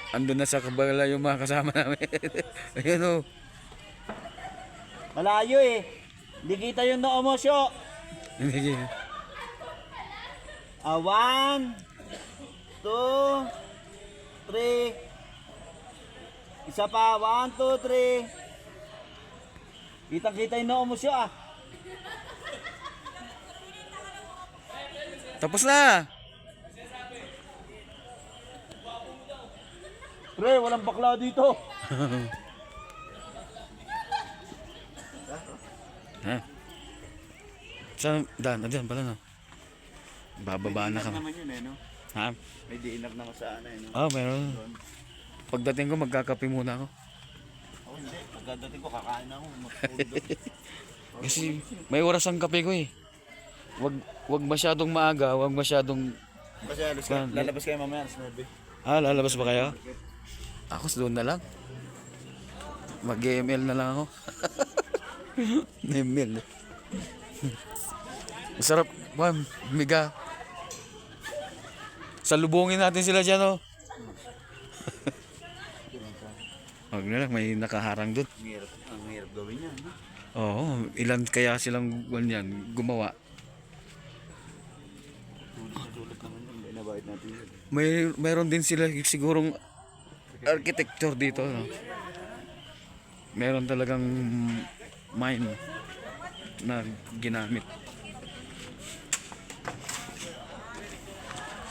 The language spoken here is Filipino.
andun na sa kabala yung mga kasama namin. Ayun o. Malayo eh. Hindi kita yung noo mo, Syo. Hindi. 1, 2, 3. Isa pa. 1, 2, 3. Kitang-kita yung noo mo, Syo ah. Tapos na. Pre, walang bakla dito. Ha? Saan? Diyan pala no. Bababa na kami. naman yun eh, no? Ha? May diinap na sa ano eh, no? Meron. Pagdating ko magkakape muna ako. Ako hindi. Pagdating ko, kakain ako. Matulog. Kasi may oras ang kape ko eh. Wag masyadong maaga, wag masyadong Kasi lalabas kayo mamaya, alas 9. lalabas ba kayo? Ako doon na lang. Mag-ML na lang ako. ML. Masarap, ma'am, miga. Salubungin natin sila dyan, oh. Wag na lang, may nakaharang doon. Ang hirap gawin yan, no? Oo, ilan kaya silang ganyan gumawa? Sulit naman yun, binabayad natin yun. Meron din sila sigurong architecture dito, no? Meron talagang mine na ginamit.